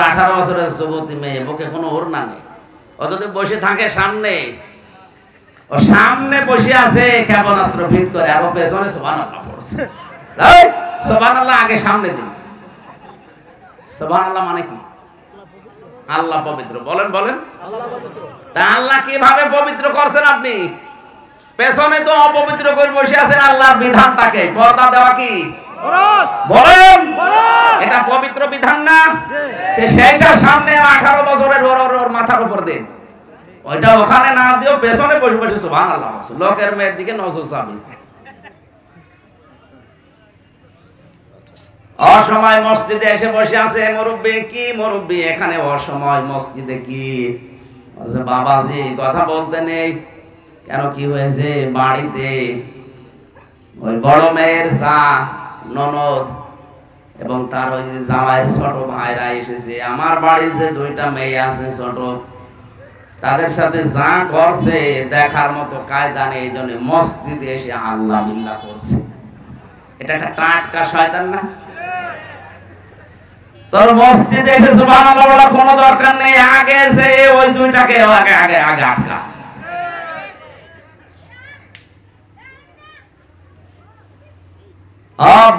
18 বছরের যুবতী মেয়ে, বুকে কোনো ওড়না নেই, ও যদি বসে থাকে সামনে, ও সামনে বসে আছে ক্ষেপণাস্ত্র ফিট করে, আর ও পেছনে সুবহানাল্লাহ পড়ছে। এই সুবহানাল্লাহ আগে সামনে দিন। সুবহানাল্লাহ মানে কি? আল্লাহ পবিত্র। বলেন বলেন, আল্লাহ পবিত্র। তা আল্লাহ কিভাবে পবিত্র করছেন আপনি? পেছনে তো অপবিত্র করে বসে আছেন আল্লাহর বিধানটাকে। পর্দা দেওয়া কি ফরজ? বলেন, ফরজ। এটা পবিত্র বিধান না? সেইটা সামনে 18 বছরের ওর মাথার উপর দিন, ওইটা ওখানে না দিও, পেছনে বসে বসে সুবহানাল্লাহ, লোকের মেয়ের দিকে নজর যাবে। অসময় মসজিদে এসে বসে আছে মুরব্বি। কি মুরব্বি এখানে অসময় মসজিদে? কি বাবাজি কথা বলতে নেই কেন? কি হয়েছে? বাড়িতে ওই বড় মেয়ের ননদ এবং তার ওই জামাইয়ের ছোট ভাইরা এসেছে। আমার বাড়ির যে 2টা মেয়ে আছে ছোট, তাদের সাথে যা করছে দেখার মতো কায়দা নেই। এই জন্য মসজিদে এসে আল্লাহ বিল্লাহ করছে। এটা একটা টাটকা শয়তান না? তোর মসজিদে এসে সুবহানাল্লাহ বলার কোনো দরকার নেই, আগে এসে ওই 2টাকে আগে আগে আগে আটকা।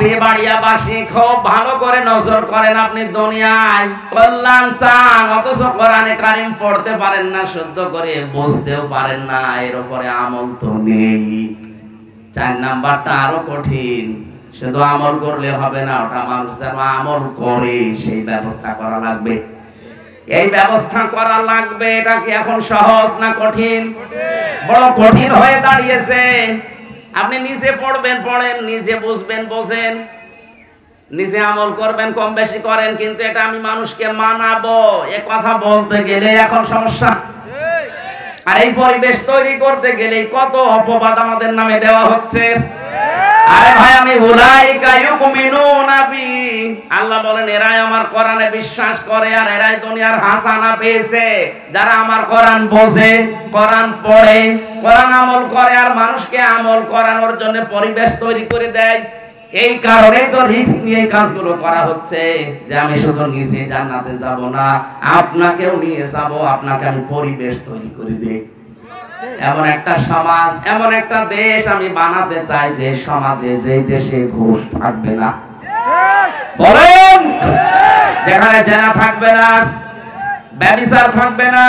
বিবাড়িয়াবাসী খুব ভালো করে নজর করেন। আপনি দুনিয়ায় কল্যাণ চান, অথচ কোরআনে কারিম পড়তে পারেন না, শুদ্ধ করে বুঝতেও পারেন না, এর উপরে আমল তো নেই। 4 নাম্বারটা আরো কঠিন। শুধু আমল করলে হবে না, ওটা মানুষ যেন আমল করে সেই ব্যবস্থা করা লাগবে। এই ব্যবস্থা করা লাগবে। এটা কি এখন সহজ না কঠিন? বড় কঠিন হয়ে দাঁড়িয়েছে। আপনি নিজে পড়বেন, পড়েন, নিজে বুঝবেন, বোঝেন, নিজে আমল করবেন, কম বেশি করেন, কিন্তু এটা আমি মানুষকে মানাবো এ কথা বলতে গেলে এখন সমস্যা। আর এই পরিবেশ তৈরি করতে গেলে কত অপবাদ আমাদের নামে দেওয়া হচ্ছে। আরে ভাই, আমি উলাইকা ইউমিনুনা বি, আল্লাহ বলেন এরাই আমার কোরআনে বিশ্বাস করে আর এরাই দুনিয়ার হাসানা পেয়েছে। যারা আমার কোরআন বোঝে, কোরআন পড়ে, কোরআন আমল করে আর মানুষকে আমল করানোর জন্য পরিবেশ তৈরি করে দেয়। এই কারণেই তো রিস্ক নিয়ে এই কাজগুলো করা হচ্ছে, যে আমি শুধু নিজে জান্নাতে যাব না, আপনাকেও নিয়ে যাব, আপনাকে আমি পরিবেশ তৈরি করে দেই। এমন একটা সমাজ, এমন একটা দেশ আমি বানাতে চাই যে সমাজে, যে দেশে ঘুষ থাকবে না। বলেন, যেখানে জেনা থাকবে না, ব্যভিচার থাকবে না,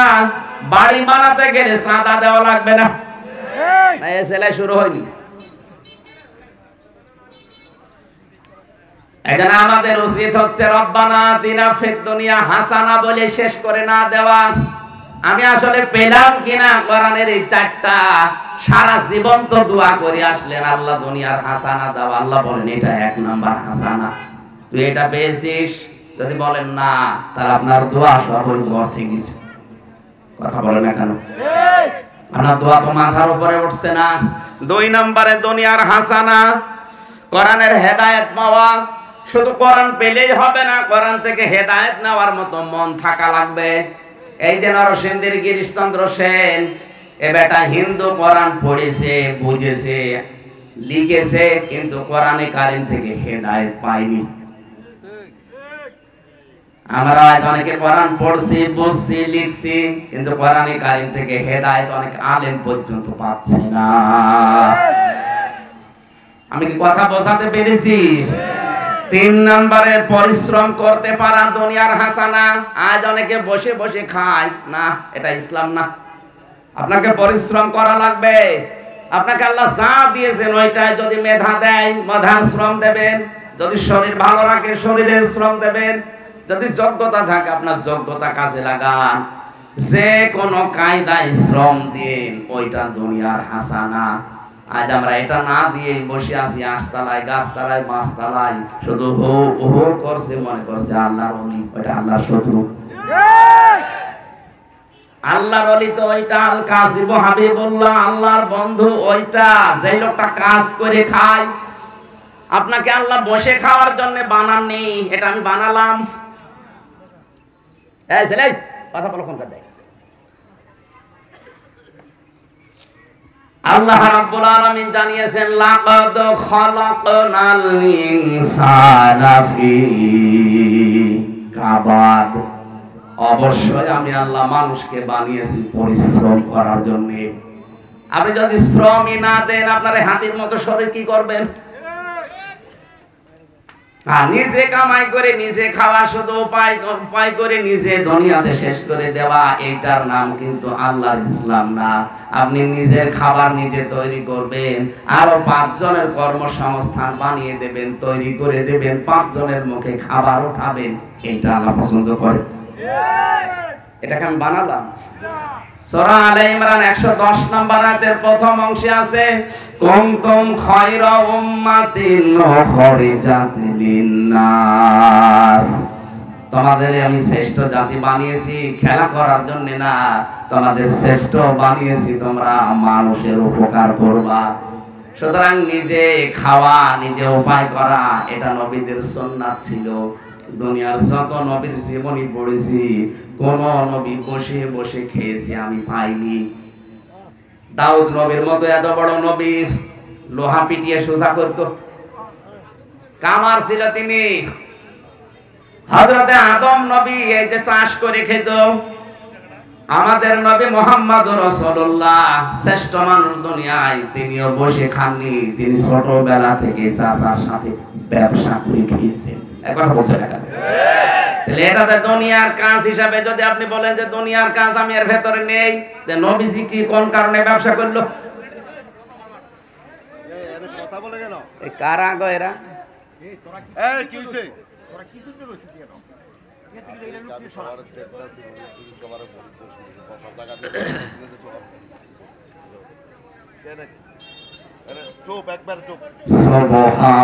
বাড়ি বানাতে গেলে চাঁদা দেওয়া লাগবে না। এই সেলাই শুরু হয়নি। এখানে আমাদের উচিত হচ্ছে রব্বানা আতিনা ফিদ দুনিয়া হাসানা বলে শেষ করে না দেওয়া। আমি আসলে পেলাম কিনা কোরআনের এই 4টা, সারা জীবন তো দোয়া করে আসলেন আল্লাহ দুনিয়ার হাসানা দাও। আল্লাহ বলেন এটা 1 নাম্বার হাসানা, তুই এটা পেয়েছিস? যদি বলেন না, তাহলে আপনার দোয়া সব ওই অর্থে গেছে। কথা বলেন না কেন? আপনার দোয়া তো মাথার উপরে উঠছে না। 2 নাম্বারে দুনিয়ার হাসানা, কোরআনের হেদায়েত পাওয়া। শুধু কোরআন পেলেই হবে না, কোরআন থেকে হেদায়েত নেওয়ার মতো মন থাকা লাগবে। এই যে নরসিংদীর গিরিশচন্দ্র সেন, এ বেটা হিন্দু, কোরআন পড়েছে, বুঝেছে, লিখেছে, কিন্তু কোরআনে কারিম থেকে হেদায়েত পায়নি। আমরা অনেকে কোরআন পড়ছি, বুঝছি, লিখছি, কিন্তু কোরআনে কারিম থেকে হেদায়েত অনেক আলেম পর্যন্ত পাচ্ছে না। আমি কি কথা বোঝাতে পেরেছি? 3 নাম্বারে পরিশ্রম করতে পারা দুনিয়ার হাসানা। আজ অনেকে বসে বসে খায় না, এটা ইসলাম না। আপনাকে পরিশ্রম করা লাগবে। আপনাকে আল্লাহ যা দিয়েছেন ওইটাই যদি মেধা দেয়, মেধার শ্রম দেবেন। যদি শরীর ভালো রাখে, শরীরের শ্রম দেবেন। যদি যোগ্যতা থাকে, আপনার যোগ্যতা কাজে লাগান। যে কোনো কায়দায় শ্রম দিন, ওইটা দুনিয়ার হাসানা। আজ আমরা এটা না দিয়ে বসে আছি আশতলায়, গাছতলায়, মাছতলায়, শুধু হো হো করছে, মনে করছে আল্লাহর ওলি। ওইটা আল্লাহর শত্রু। আল্লাহর ওলি তো ওইটা, আল কাসিব হাবিবুল্লাহ, আল্লাহর বন্ধু ওইটা, যে লোকটা কাজ করে খায়। আপনাকে আল্লাহ বসে খাওয়ার জন্য বানাননি, এটা আমি বানালাম। এই ছেলে কথা বলো কোন কথা? আল্লাহ রাব্বুল আলামিন জানিয়েছেন লাকাদ খালাকনাল ইনসানা ফি কাবাদ। অবশ্যই আমি আল্লাহ মানুষকে বানিয়েছি পরিশ্রম করার জন্য। আপনি যদি শ্রমই না দেন, আপনার হাতির মতো শরীর কি করবেন? আর নিজে কামাই করে নিজে খাওয়া, শুধু উপায় করে নিজে দুনিয়াতে শেষ করে দেওয়া, এইটার নাম কিন্তু আল্লাহর ইসলাম না। আপনি নিজের খাবার নিজে তৈরি করবেন, আরো 5 জনের কর্মসংস্থান বানিয়ে দেবেন, তৈরি করে দেবেন, 5 জনের মুখে খাবার উঠাবেন, এইটা আল্লাহ পছন্দ করে। এটাকে আমি বানালাম। সূরা আলে ইমরান 110 নম্বর আয়াতের প্রথম অংশে আছে, কুনতুম খায়রা উম্মাতিন উখরিজাত লিন-নাস। তোমাদের আমি শ্রেষ্ঠ জাতি বানিয়েছি খেলা করার জন্য না, তোমাদের শ্রেষ্ঠ বানিয়েছি তোমরা মানুষের উপকার করবা। সুতরাং নিজে খাওয়া, নিজে উপায় করা, এটা নবীদের সুন্নাত ছিল। দুনিয়ার যত নবীর জীবনী পড়েছি, কোন নবী বসে বসে খেয়েছে আমি পাইনি। দাউদ নবীর মতো এত বড় নবী লোহা পিটিয়ে সোজা করত, কামার ছিল তিনি। হযরতে আদম নবী এই যে চাষ করে খেত। আমাদের নবী মুহাম্মদুর রাসূলুল্লাহ শ্রেষ্ঠ মানুষ দুনিয়ায়, তিনিও বসে খাননি, তিনি ছোটবেলা থেকে চাচার সাথে ব্যবসা করে খেয়েছেন। এক কথা বলছেন না? তাহলে এটাতে দুনিয়ার কাজ হিসাবে যদি আপনি বলেন যে দুনিয়ার কাজ আমি এর ভেতরে নেই, যে নবীজি কি কোন কারণে ব্যবসা করলো? কথা বলে কেন? এই কারা গো এরা? এই কি হইছে? তোরা কি জন্য রইছিস কেন?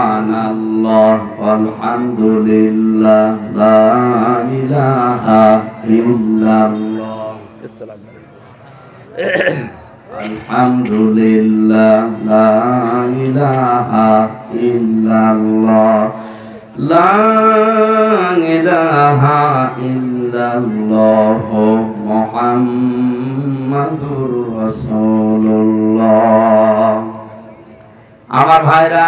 সুবহানাল্লাহ আলহামদুলিল্লাহ লা ইলাহা ইল্লাল্লাহ আলহামদুলিল্লাহ লা ইলাহা ইল্লাল্লাহ লা ইলাহা ইল্লাল্লাহ মুহাম্মাদুর রাসূলুল্লাহ। আমার ভাইরা,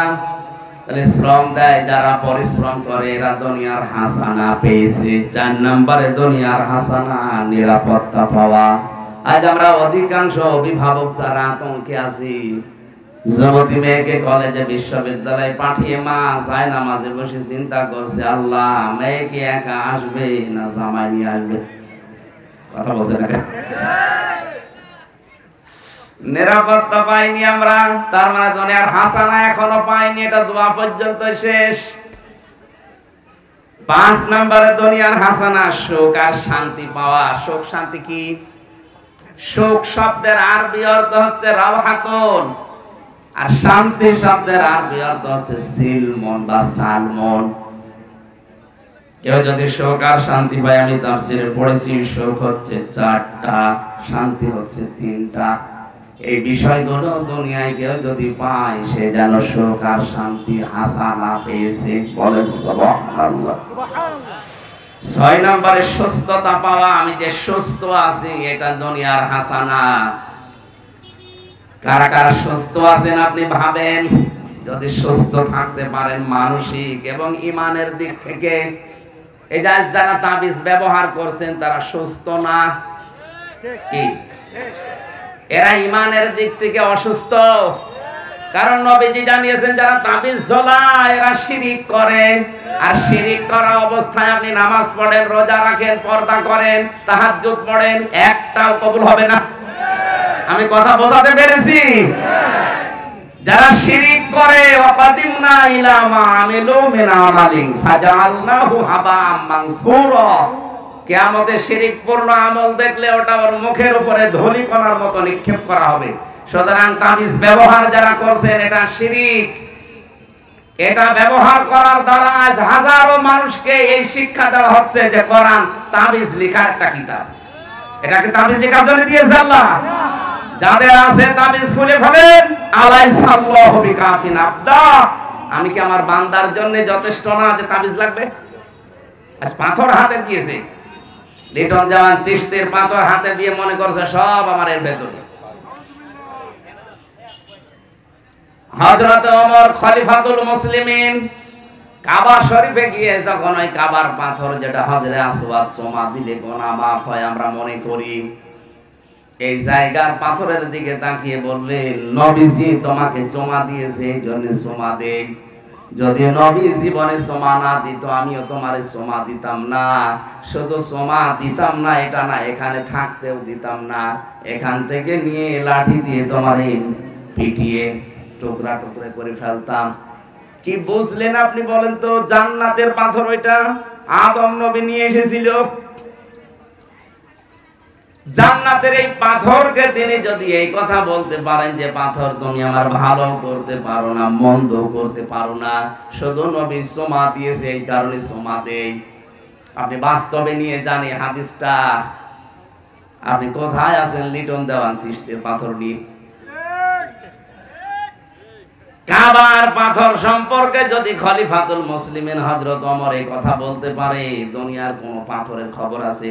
তাহলে শ্রম দেয় যারা, পরিশ্রম করে, এরা দুনিয়ার হাসানা পেয়েছে। 4 নম্বরে দুনিয়ার হাসানা নিরাপত্তা পাওয়া। আজ আমরা অধিকাংশ অভিভাবক যারা আতঙ্কে আছি, যুবতী মেয়েকে কলেজে বিশ্ববিদ্যালয়ে পাঠিয়ে মা যায় না, মাঝে বসে চিন্তা করছে, আল্লাহ মেয়ে কি একা আসবে না জামাই নিয়ে আসবে? কথা বলছে না? নিরাপত্তা পাইনি আমরা, তার মানে দুনিয়ার হাসানা এখনো পাইনি, এটা দোয়া পর্যন্ত শেষ। 5 নম্বরে দুনিয়ার হাসানা সুখ আর শান্তি পাওয়া। সুখ শান্তি কি? সুখ শব্দের আরবি অর্থ হচ্ছে রাওহাতুন, আর শান্তি শব্দের আরবি অর্থ হচ্ছে সিলমন বা সালমন। কেউ যদি সুখ আর শান্তি পায়, আমি তাফসীরে পড়েছি সুখ হচ্ছে 4টা, শান্তি হচ্ছে 3টা। এই বিষয়গুলো দুনিয়ায় কেউ যদি পায়, সে যেন সুখ আর শান্তি হাসানা পেয়েছে। বলেন সুবহানাল্লাহ। 6 নম্বরে সুস্থতা পাওয়া। আমি যে সুস্থ আছি, এটা দুনিয়ার হাসানা। কারা কারা সুস্থ আছেন আপনি ভাবেন। যদি সুস্থ থাকতে পারেন মানসিক এবং ইমানের দিক থেকে, এই যারা তাবিজ ব্যবহার করছেন তারা সুস্থ না, কি এরা ইমানের দিক থেকে অসুস্থ। কারণ নবীজি জানিয়েছেন যারা তাবিজ ঝোলায় এরা শিরিক করে, আর শিরিক করা অবস্থায় আপনি নামাজ পড়েন, রোজা রাখেন, পর্দা করেন, তাহাজ্জুদ পড়েন, একটাও কবুল হবে না। আমি কথা বোঝাতে পেরেছি? যারা শিরিক করে, ওয়াকাদিমনা ইলা মা আমিলু মিন আমালিন ফাজআলনাহু হাবাআম মানসুরা, কিয়ামতে শিরিকপূর্ণ আমল দেখলে ওটা ওর মুখের উপরে ধূলিকণার মতো নিক্ষেপ করা হবে। সুতরাং তাবিজ ব্যবহার যারা করছেন এটা শিরিক। এটা ব্যবহার করার দ্বারা আজ হাজারো মানুষকে এই শিক্ষা দেওয়া হচ্ছে যে কোরআন তাবিজ লেখার একটা কিতাব। এটাকে তাবিজ লেখার জন্য দিয়েছে আল্লাহ? যাদের আছে তাবিজ খুলে ফেলেন। আলাইসাল্লাহু বিকাফিন আবদা, আমি কি আমার বান্দার জন্য যথেষ্ট না যে তাবিজ লাগবে? আজ পাথর হাতে দিয়েছে, লিটন জামান চিশতির পাথর হাতে দিয়ে মনে করছে সব আমার এর ভেতরে। হযরত ওমর খলিফাতুল মুসলিমিন কাবা শরীফে গিয়ে যখন ওই কাবার পাথর যেটা হজরে আসওয়াদ চুমা দিলে গুনাহ মাফ হয় আমরা মনে করি, এই জায়গার পাথরের দিকে তাকিয়ে বললেন নবীজি তোমাকে চুমা দিয়েছে এই জন্য চুমা দেই, যদি নবী জীবনে চুমা না দিত আমিও তোমারে চুমা দিতাম না। শুধু চুমা দিতাম না এটা না, এখানে থাকতেও দিতাম না, এখান থেকে নিয়ে লাঠি দিয়ে তোমারে পিটিয়ে টুকরা টুকরা করে ফেলতাম। কি বুঝলেন আপনি বলেন তো? জান্নাতের পাথর ওইটা আদম নবী নিয়ে এসেছিল। জান্নাতের এই পাথরকে তিনি যদি এই কথা বলতে পারেন যে পাথর তুমি আমার ভালো করতে পারো না, মন্দ করতে পারো না, শুধু নবী চুমা দিয়েছে এই কারণে চুমা দেই। আপনি বাস্তবে নিয়ে জানি হাদিসটা। আপনি কোথায় আছেন লিটন দেওয়ান সৃষ্টির পাথর নিয়ে? কাবার পাথর সম্পর্কে যদি খলিফাতুল মুসলিমিন হযরত ওমর এই কথা বলতে পারে, দুনিয়ার কোন পাথরের খবর আছে?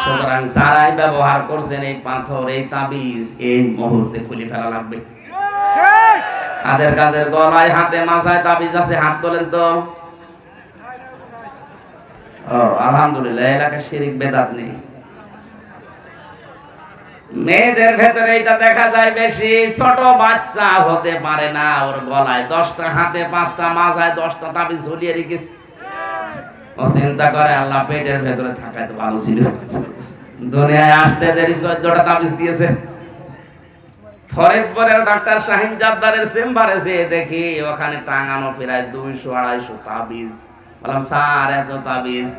সুতরাং যারাই ব্যবহার করছেন এই পাথর, এই তাবিজ, এই মুহূর্তে খুলে ফেলা লাগবে। কাদের কাদের গলায় হাতে মাথায় তাবিজ আছে হাত তোলেন তো। ও আলহামদুলিল্লাহ, এলাকায় শিরক বেদাত নেই। মেয়েদের ভেতরে এটা দেখা যায় বেশি। ছোট বাচ্চা হতে পারে না, ওর গলায় 10টা হাতে 5টা মাথায় 10টা তাবিজ ঝুলিয়ে রেখেছে। ও চিন্তা করে আল্লাহ পেটের ভেতরে থাকায় তো ভালো ছিল, দুনিয়ায় আসতে দেরি 14টা তাবিজ দিয়েছে। ফরিদপুরের ডাক্তার শাহিন জাদ্দারের চেম্বারে যেয়ে দেখি ওখানে টাঙানো প্রায় 200-250 তাবিজ। বললাম স্যার এত তাবিজ?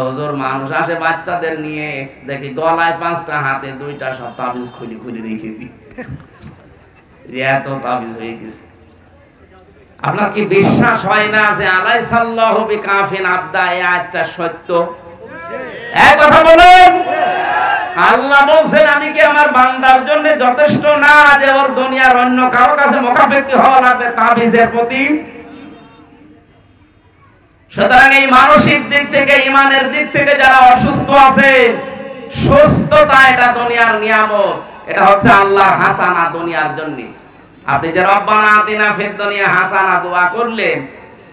হুজুর মানুষ আসে বাচ্চাদের নিয়ে, দেখি গলায় 5টা হাতে 2টা সব তাবিজ খুলি খুলি রেখে দিই। এত তাবিজ হয়ে গেছে। আপনার কি বিশ্বাস হয় না যে আলাইসাল্লাহু বিকাফিন আবদা এই আয়াতটা সত্য? এই কথা বলেন। আল্লাহ বলছেন আমি কি আমার বান্দার জন্য যথেষ্ট না যে ওর দুনিয়ার অন্য কারো কাছে মুখাপেক্ষি হওয়া লাগবে তাবিজের প্রতি? সুতরাং এই মানসিক দিক থেকে, ইমানের দিক থেকে যারা অসুস্থ আছে, সুস্থতা এটা দুনিয়ার নিয়ামত, এটা হচ্ছে আল্লাহর হাসানা দুনিয়ার জন্য। আপনি যে রব্বানা আতিনা ফিদ দুনিয়া হাসানা দোয়া করলেন,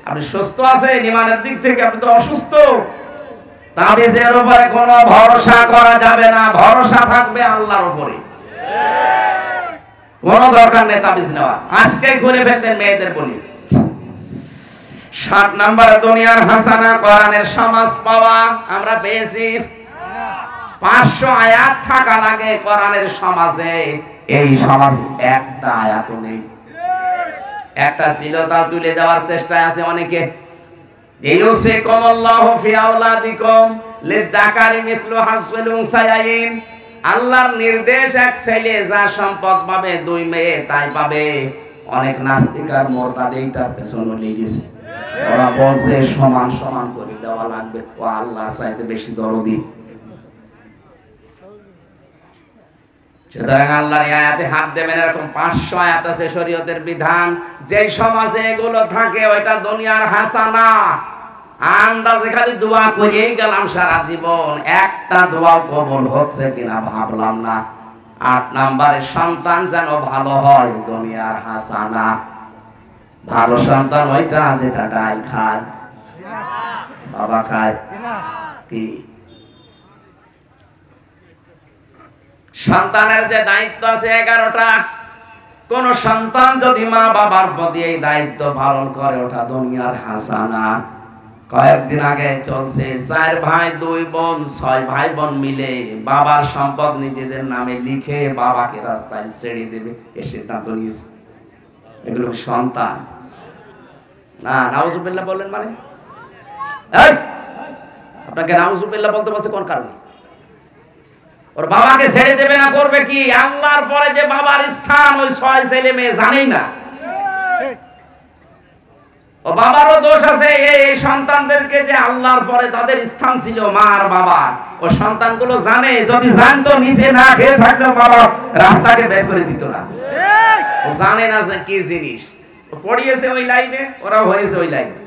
আপনি সুস্থ আছেন ইমানের দিক থেকে, আপনি তো অসুস্থ। তাবিজের উপরে কোনো ভরসা করা যাবে না, ভরসা থাকবে আল্লাহর উপরে। কোনো দরকার নেই তাবিজ নেওয়া, আজকেই খুলে ফেলবেন। মেয়েদের বলি 7 নম্বরে দুনিয়ার হাসানা কোরআনের সমাজ পাওয়া আমরা পেয়েছি। 500 আয়াত থাকা লাগে কোরআনের সমাজে, এই সমাজে একটা আয়াতও নেই। একটা ছিল তাও তুলে দেওয়ার চেষ্টায় আছে অনেকে। ইউসিকুমুল্লাহু ফি আওলাদিকুম লিযাকারি মিসলু হাজ্জিল উনসায়াইন। আল্লাহর নির্দেশ, এক ছেলে যা সম্পদ পাবে 2 মেয়ে তাই পাবে। অনেক নাস্তিক আর মুরতাদ এইটার পেছনে লেগেছে, ওরা বলছে সমান সমান করে দেওয়া লাগবে, ও আল্লাহ চাইতে বেশি দরদি। সুতরাং আল্লাহর আয়াতে হাত দেবেন, এরকম 500 আয়াত আছে শরীয়তের বিধান। যে সমাজে এগুলো থাকে ওইটা দুনিয়ার হাসানা। আন্দাজে খালি দোয়া করেই গেলাম সারা জীবন, একটা দোয়া কবুল হচ্ছে কিনা ভাবলাম না। 8 নম্বরে সন্তান যেন ভালো হয়, দুনিয়ার হাসানা। ভালো সন্তান ওইটা যেটা ডাল খায়, বাবা খায় কি। সন্তানের যে দায়িত্ব আছে 11টা, কোন সন্তান যদি মা বাবার প্রতি এই দায়িত্ব পালন করে ওটা দুনিয়ার হাসানা। কয়েকদিন আগে চলছে 4 ভাই 2 বোন 6 ভাই বোন মিলে বাবার সম্পদ নিজেদের নামে লিখে বাবাকে রাস্তায় ছেড়ে দেবে, এ সিদ্ধান্ত নিয়েছে। এগুলো সন্তান না? নাউজুবিল্লাহ বললেন মানে? আপনাকে নাউজুবিল্লাহ বলতে বলছে কোন কারণে? ওর বাবাকে ছেড়ে দেবে না, করবে কি? আল্লাহর পরে যে বাবার স্থান ওই 6 ছেলে মেয়ে জানেই না। ও বাবারও দোষ আছে এই সন্তানদেরকে যে আল্লাহর পরে তাদের স্থান ছিল মা আর বাবা, ও সন্তানগুলো জানে। যদি জানতো নিজে না খেয়ে থাকতো বাবা রাস্তাকে বের করে দিত না। ও জানে না যে কি জিনিস, ও পড়িয়েছে ওই লাইনে, ওরাও হয়েছে ওই লাইনে।